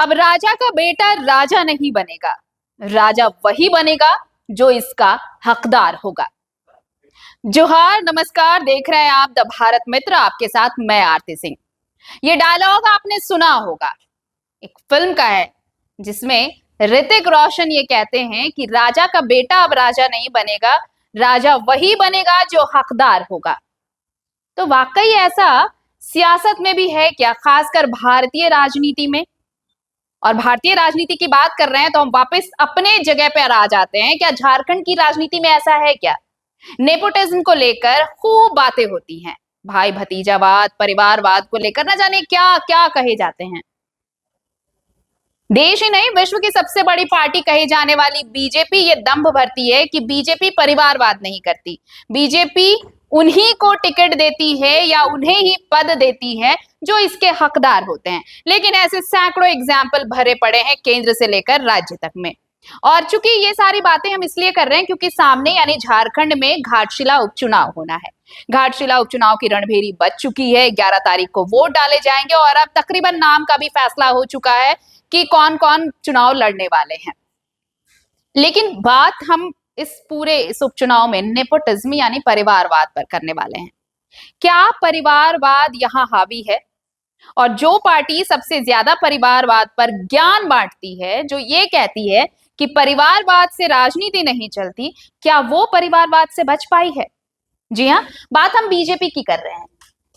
अब राजा का बेटा राजा नहीं बनेगा, राजा वही बनेगा जो इसका हकदार होगा। जोहार, नमस्कार, देख रहे हैं आप द भारत मित्र, आपके साथ मैं आरती सिंह। ये डायलॉग आपने सुना होगा, एक फिल्म का है जिसमें ऋतिक रोशन ये कहते हैं कि राजा का बेटा अब राजा नहीं बनेगा, राजा वही बनेगा जो हकदार होगा। तो वाकई ऐसा सियासत में भी है क्या, खासकर भारतीय राजनीति में? और भारतीय राजनीति की बात कर रहे हैं तो हम वापस अपने जगह पर आ जाते हैं। क्या झारखंड की राजनीति में ऐसा है क्या? नेपोटिज्म को लेकर खूब बातें होती हैं, भाई भतीजावाद, परिवारवाद को लेकर न जाने क्या क्या कहे जाते हैं। देश ही नहीं, विश्व की सबसे बड़ी पार्टी कही जाने वाली बीजेपी ये दंभ भरती है कि बीजेपी परिवारवाद नहीं करती। बीजेपी उन्हीं को टिकट देती है या उन्हें ही पद देती है जो इसके हकदार होते हैं। लेकिन ऐसे सैकड़ों एग्जाम्पल भरे पड़े हैं केंद्र से लेकर राज्य तक में। और चूंकि ये सारी बातें हम इसलिए कर रहे हैं क्योंकि सामने यानी झारखंड में घाटशिला उपचुनाव होना है। घाटशिला उपचुनाव की रणभेरी बज चुकी है, 11 तारीख को वोट डाले जाएंगे और अब तकरीबन नाम का भी फैसला हो चुका है कि कौन कौन चुनाव लड़ने वाले हैं। लेकिन बात हम इस उपचुनाव में नेपोटिज्म यानी परिवारवाद पर करने वाले हैं। क्या परिवारवाद यहाँ हावी है? और जो पार्टी सबसे ज्यादा परिवारवाद पर ज्ञान बांटती है, जो ये कहती है कि परिवारवाद से राजनीति नहीं चलती, क्या वो परिवारवाद से बच पाई है? जी हाँ, बात हम बीजेपी की कर रहे हैं।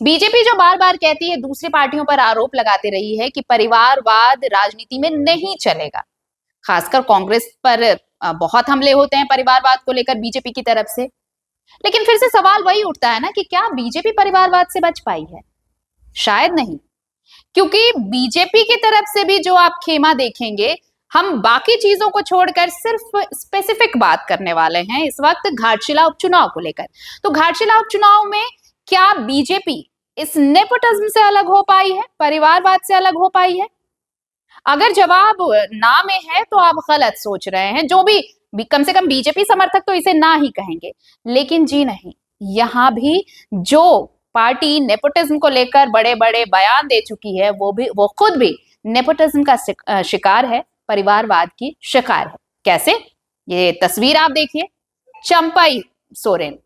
बीजेपी जो बार बार कहती है, दूसरी पार्टियों पर आरोप लगाती रही है कि परिवारवाद राजनीति में नहीं चलेगा। खासकर कांग्रेस पर बहुत हमले होते हैं परिवारवाद को लेकर बीजेपी की तरफ से। लेकिन फिर से सवाल वही उठता है ना कि क्या बीजेपी परिवारवाद से बच पाई है? शायद नहीं, क्योंकि बीजेपी की तरफ से भी जो आप खेमा देखेंगे, हम बाकी चीजों को छोड़कर सिर्फ स्पेसिफिक बात करने वाले हैं इस वक्त घाटशिला उपचुनाव को लेकर। तो घाटशिला उपचुनाव में क्या बीजेपी इस नेपोटिज्म से अलग हो पाई है, परिवारवाद से अलग हो पाई है? अगर जवाब ना में है तो आप गलत सोच रहे हैं। जो भी कम से कम बीजेपी समर्थक तो इसे ना ही कहेंगे। लेकिन जी नहीं, यहां भी जो पार्टी नेपोटिज्म को लेकर बड़े बड़े बयान दे चुकी है, वो खुद भी नेपोटिज्म का शिकार है, परिवारवाद की शिकार है। कैसे? ये तस्वीर आप देखिए, चंपाई सोरेन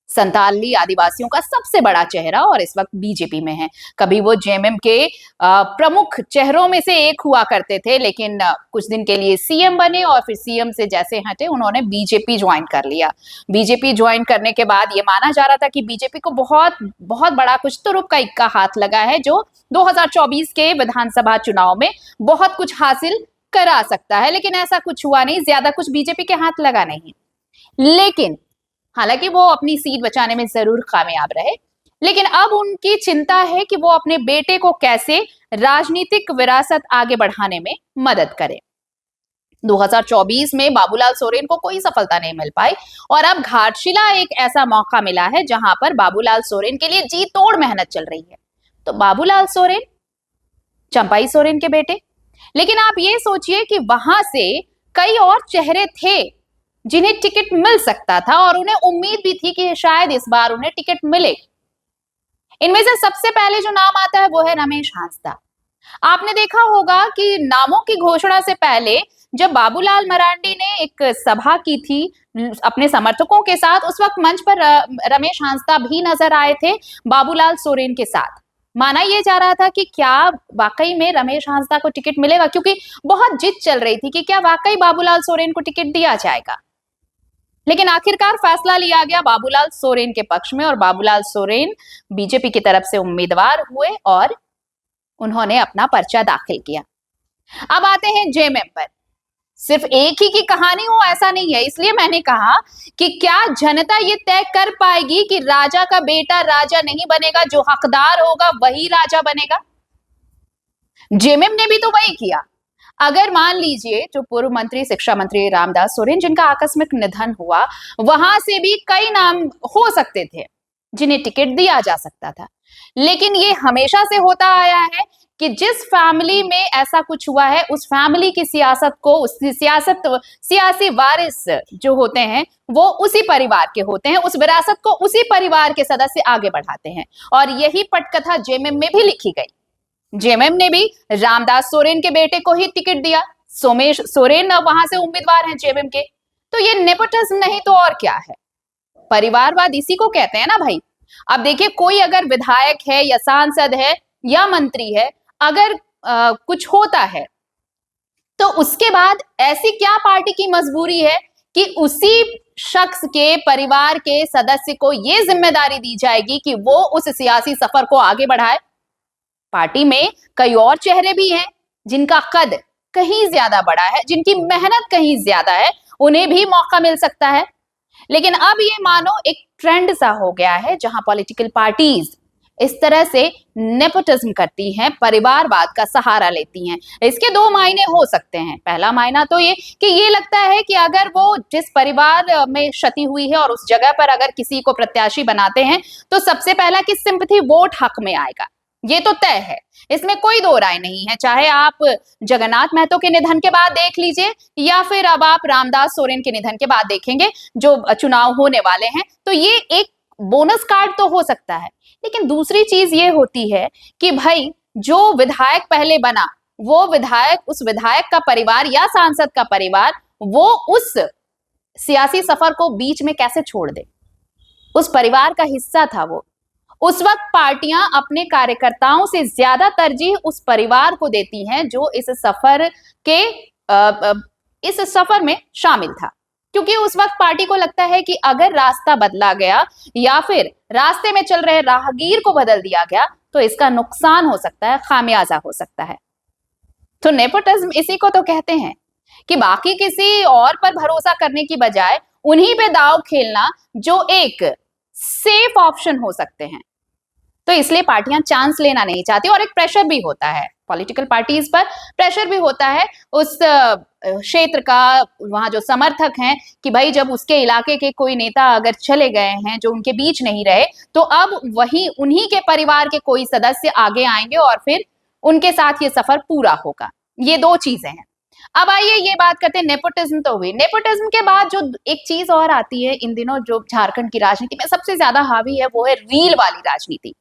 संताली आदिवासियों का सबसे बड़ा चेहरा और इस वक्त बीजेपी में है। कभी वो जेएमएम के प्रमुख चेहरों में से एक हुआ करते थे, लेकिन कुछ दिन के लिए सीएम बने और फिर सीएम से जैसे हटे उन्होंने बीजेपी ज्वाइन कर लिया। बीजेपी ज्वाइन करने के बाद ये माना जा रहा था कि बीजेपी को बहुत बहुत बड़ा कुछ तुरुप का इक्का हाथ लगा है, जो 2024 के विधानसभा चुनाव में बहुत कुछ हासिल करा सकता है। लेकिन ऐसा कुछ हुआ नहीं, ज्यादा कुछ बीजेपी के हाथ लगा नहीं। लेकिन हालांकि वो अपनी सीट बचाने में जरूर कामयाब रहे, लेकिन अब उनकी चिंता है कि वो अपने बेटे को कैसे राजनीतिक विरासत आगे बढ़ाने में मदद करे। 2024 में बाबूलाल सोरेन को कोई सफलता नहीं मिल पाई और अब घाटशिला एक ऐसा मौका मिला है जहां पर बाबूलाल सोरेन के लिए जी तोड़ मेहनत चल रही है। तो बाबूलाल सोरेन चंपाई सोरेन के बेटे, लेकिन आप ये सोचिए कि वहां से कई और चेहरे थे जिन्हें टिकट मिल सकता था और उन्हें उम्मीद भी थी कि शायद इस बार उन्हें टिकट मिले। इनमें से सबसे पहले जो नाम आता है वो है रमेश हांसदा। आपने देखा होगा कि नामों की घोषणा से पहले जब बाबूलाल मरांडी ने एक सभा की थी अपने समर्थकों के साथ, उस वक्त मंच पर रमेश हांसदा भी नजर आए थे बाबूलाल सोरेन के साथ। माना यह जा रहा था कि क्या वाकई में रमेश हांसदा को टिकट मिलेगा, क्योंकि बहुत जिद चल रही थी कि क्या वाकई बाबूलाल सोरेन को टिकट दिया जाएगा। लेकिन आखिरकार फैसला लिया गया बाबूलाल सोरेन के पक्ष में और बाबूलाल सोरेन बीजेपी की तरफ से उम्मीदवार हुए और उन्होंने अपना पर्चा दाखिल किया। अब आते हैं जेएमएम पर। सिर्फ एक ही की कहानी हो ऐसा नहीं है, इसलिए मैंने कहा कि क्या जनता ये तय कर पाएगी कि राजा का बेटा राजा नहीं बनेगा, जो हकदार होगा वही राजा बनेगा? जेएमएम ने भी तो वही किया। अगर मान लीजिए जो पूर्व मंत्री शिक्षा मंत्री रामदास सोरेन जिनका आकस्मिक निधन हुआ, वहां से भी कई नाम हो सकते थे जिन्हें टिकट दिया जा सकता था। लेकिन ये हमेशा से होता आया है कि जिस फैमिली में ऐसा कुछ हुआ है, उस फैमिली की सियासत को सियासी वारिस जो होते हैं वो उसी परिवार के होते हैं, उस विरासत को उसी परिवार के सदस्य आगे बढ़ाते हैं। और यही पटकथा जेएमएम में भी लिखी गई। जेएमएम ने भी रामदास सोरेन के बेटे को ही टिकट दिया। सोमेश सोरेन वहां से उम्मीदवार हैं जेएमएम के। तो ये नेपोटिज्म नहीं तो और क्या है? परिवारवाद इसी को कहते हैं ना भाई। अब देखिए, कोई अगर विधायक है या सांसद है या मंत्री है, अगर कुछ होता है तो उसके बाद ऐसी क्या पार्टी की मजबूरी है कि उसी शख्स के परिवार के सदस्य को यह जिम्मेदारी दी जाएगी कि वो उस सियासी सफर को आगे बढ़ाए? पार्टी में कई और चेहरे भी हैं जिनका कद कहीं ज्यादा बड़ा है, जिनकी मेहनत कहीं ज्यादा है, उन्हें भी मौका मिल सकता है। लेकिन अब ये मानो एक ट्रेंड सा हो गया है जहां पॉलिटिकल पार्टीज इस तरह से नेपोटिज्म करती हैं, परिवारवाद का सहारा लेती हैं। इसके दो मायने हो सकते हैं। पहला मायना तो ये कि ये लगता है कि अगर वो जिस परिवार में क्षति हुई है और उस जगह पर अगर किसी को प्रत्याशी बनाते हैं तो सबसे पहला कि सिंपैथी वोट हक में आएगा, ये तो तय है, इसमें कोई दो राय नहीं है। चाहे आप जगन्नाथ महतो के निधन के बाद देख लीजिए या फिर अब आप रामदास सोरेन के निधन के बाद देखेंगे जो चुनाव होने वाले हैं, तो ये एक बोनस कार्ड तो हो सकता है। लेकिन दूसरी चीज ये होती है कि भाई जो विधायक पहले बना, वो विधायक, उस विधायक का परिवार या सांसद का परिवार, वो उस सियासी सफर को बीच में कैसे छोड़ दे? उस परिवार का हिस्सा था वो। उस वक्त पार्टियां अपने कार्यकर्ताओं से ज्यादा तरजीह उस परिवार को देती हैं जो इस सफर में शामिल था, क्योंकि उस वक्त पार्टी को लगता है कि अगर रास्ता बदला गया या फिर रास्ते में चल रहे राहगीर को बदल दिया गया तो इसका नुकसान हो सकता है, खामियाजा हो सकता है। तो नेपोटिज्म इसी को तो कहते हैं कि बाकी किसी और पर भरोसा करने की बजाय उन्हीं पे दांव खेलना जो एक सेफ ऑप्शन हो सकते हैं। तो इसलिए पार्टियां चांस लेना नहीं चाहती और एक प्रेशर भी होता है पॉलिटिकल पार्टीज पर, प्रेशर भी होता है उस क्षेत्र का, वहां जो समर्थक हैं कि भाई जब उसके इलाके के कोई नेता अगर चले गए हैं जो उनके बीच नहीं रहे, तो अब वही उन्हीं के परिवार के कोई सदस्य आगे आएंगे और फिर उनके साथ ये सफर पूरा होगा। ये दो चीजें हैं। अब आइए ये बात करते हैं, नेपोटिज्म तो हुई, नेपोटिज्म के बाद जो एक चीज और आती है इन दिनों जो झारखंड की राजनीति में सबसे ज्यादा हावी है, वो है रील वाली राजनीति।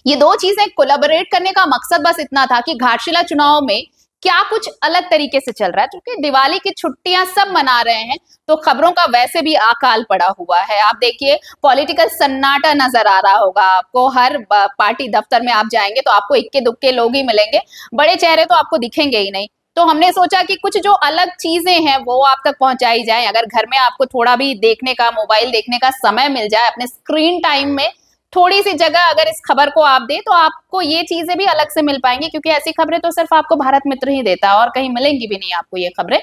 ये दो चीजें कोलैबोरेट करने का मकसद बस इतना था कि घाटशिला चुनाव में क्या कुछ अलग तरीके से चल रहा है, क्योंकि दिवाली की छुट्टियां सब मना रहे हैं तो खबरों का वैसे भी अकाल पड़ा हुआ है। आप देखिए पॉलिटिकल सन्नाटा नजर आ रहा होगा आपको, हर पार्टी दफ्तर में आप जाएंगे तो आपको इक्के दुक्के लोग ही मिलेंगे, बड़े चेहरे तो आपको दिखेंगे ही नहीं। तो हमने सोचा कि कुछ जो अलग चीजें हैं वो आप तक पहुंचाई जाए। अगर घर में आपको थोड़ा भी देखने का, मोबाइल देखने का समय मिल जाए, अपने स्क्रीन टाइम में थोड़ी सी जगह अगर इस खबर को आप दें तो आपको ये चीजें भी अलग से मिल पाएंगी, क्योंकि ऐसी खबरें तो सिर्फ आपको भारत मित्र ही देता है और कहीं मिलेंगी भी नहीं आपको ये खबरें।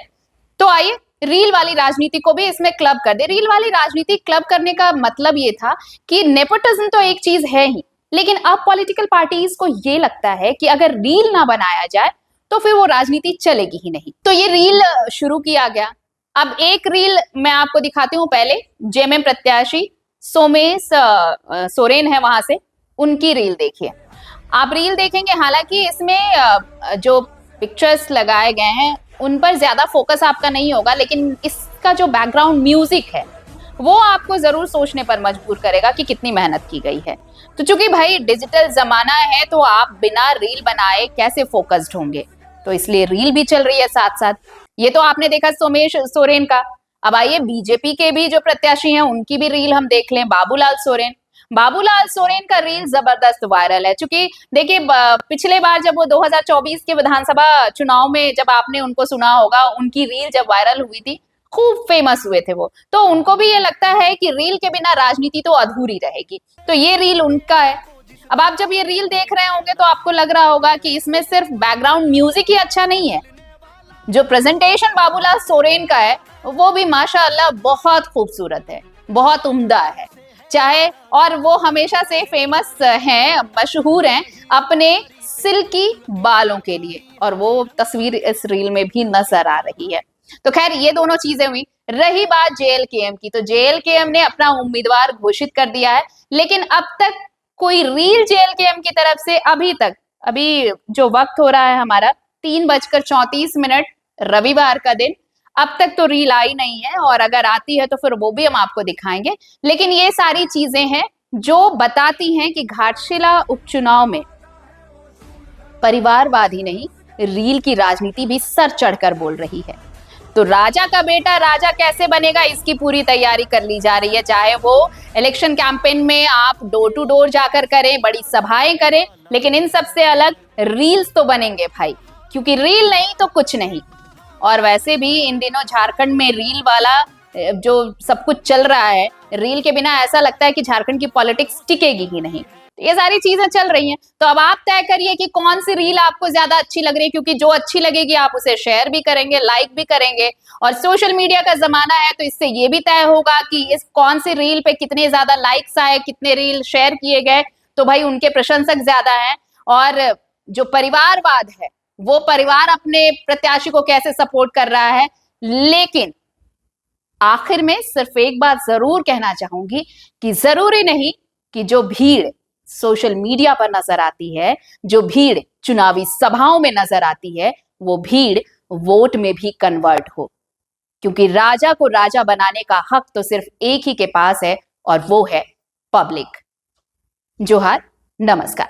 तो आइए रील वाली राजनीति को भी इसमें क्लब कर दे। रील वाली राजनीति क्लब करने का मतलब ये था कि नेपोटिज्म तो एक चीज है ही, लेकिन अब पॉलिटिकल पार्टीज को ये लगता है कि अगर रील ना बनाया जाए तो फिर वो राजनीति चलेगी ही नहीं। तो ये रील शुरू किया गया। अब एक रील मैं आपको दिखाती हूँ। पहले जेएमएम प्रत्याशी सोमेश सोरेन है वहां से, उनकी रील देखिए। आप रील देखेंगे, हालांकि इसमें जो पिक्चर्स लगाए गए हैं उन पर ज्यादा फोकस आपका नहीं होगा, लेकिन इसका जो बैकग्राउंड म्यूजिक है वो आपको जरूर सोचने पर मजबूर करेगा कि कितनी मेहनत की गई है। तो चूंकि भाई डिजिटल जमाना है तो आप बिना रील बनाए कैसे फोकस्ड होंगे, तो इसलिए रील भी चल रही है साथ साथ। ये तो आपने देखा सोमेश सोरेन का। अब आइए बीजेपी के भी जो प्रत्याशी हैं उनकी भी रील हम देख लें। बाबूलाल सोरेन, बाबूलाल सोरेन का रील जबरदस्त वायरल है। क्योंकि देखिए पिछले बार जब वो 2024 के विधानसभा चुनाव में जब आपने उनको सुना होगा, उनकी रील जब वायरल हुई थी, खूब फेमस हुए थे वो, तो उनको भी ये लगता है कि रील के बिना राजनीति तो अधूरी रहेगी। तो ये रील उनका है। अब आप जब ये रील देख रहे होंगे तो आपको लग रहा होगा कि इसमें सिर्फ बैकग्राउंड म्यूजिक ही अच्छा नहीं है, जो प्रेजेंटेशन बाबूलाल सोरेन का है वो भी माशाअल्लाह बहुत खूबसूरत है, बहुत उम्दा है। चाहे, और वो हमेशा से फेमस हैं, मशहूर हैं अपने सिल्की बालों के लिए, और वो तस्वीर इस रील में भी नजर आ रही है। तो खैर ये दोनों चीजें हुई। रही बात जेएलकेएम की, तो जेएलकेएम ने अपना उम्मीदवार घोषित कर दिया है, लेकिन अब तक कोई रील जेएलकेएम की तरफ से अभी जो वक्त हो रहा है हमारा 3:34 रविवार का दिन, अब तक तो रील आई नहीं है, और अगर आती है तो फिर वो भी हम आपको दिखाएंगे। लेकिन ये सारी चीजें हैं जो बताती हैं कि घाटशिला उपचुनाव में परिवारवाद ही नहीं, रील की राजनीति भी सर चढ़कर बोल रही है। तो राजा का बेटा राजा कैसे बनेगा, इसकी पूरी तैयारी कर ली जा रही है। चाहे वो इलेक्शन कैंपेन में आप डोर टू डोर जाकर करें, बड़ी सभाएं करें, लेकिन इन सब से अलग रील्स तो बनेंगे भाई, क्योंकि रील नहीं तो कुछ नहीं। और वैसे भी इन दिनों झारखंड में रील वाला जो सब कुछ चल रहा है, रील के बिना ऐसा लगता है कि झारखंड की पॉलिटिक्स टिकेगी ही नहीं। ये सारी चीजें चल रही हैं, तो अब आप तय करिए कि कौन सी रील आपको ज्यादा अच्छी लग रही है, क्योंकि जो अच्छी लगेगी आप उसे शेयर भी करेंगे, लाइक भी करेंगे। और सोशल मीडिया का जमाना है, तो इससे ये भी तय होगा कि इस कौन सी रील पे कितने ज्यादा लाइक्स आए, कितने रील शेयर किए गए, तो भाई उनके प्रशंसक ज्यादा हैं। और जो परिवारवाद है, वो परिवार अपने प्रत्याशी को कैसे सपोर्ट कर रहा है। लेकिन आखिर में सिर्फ एक बात जरूर कहना चाहूंगी कि जरूरी नहीं कि जो भीड़ सोशल मीडिया पर नजर आती है, जो भीड़ चुनावी सभाओं में नजर आती है, वो भीड़ वोट में भी कन्वर्ट हो, क्योंकि राजा को राजा बनाने का हक तो सिर्फ एक ही के पास है, और वो है पब्लिक। जोहार, नमस्कार।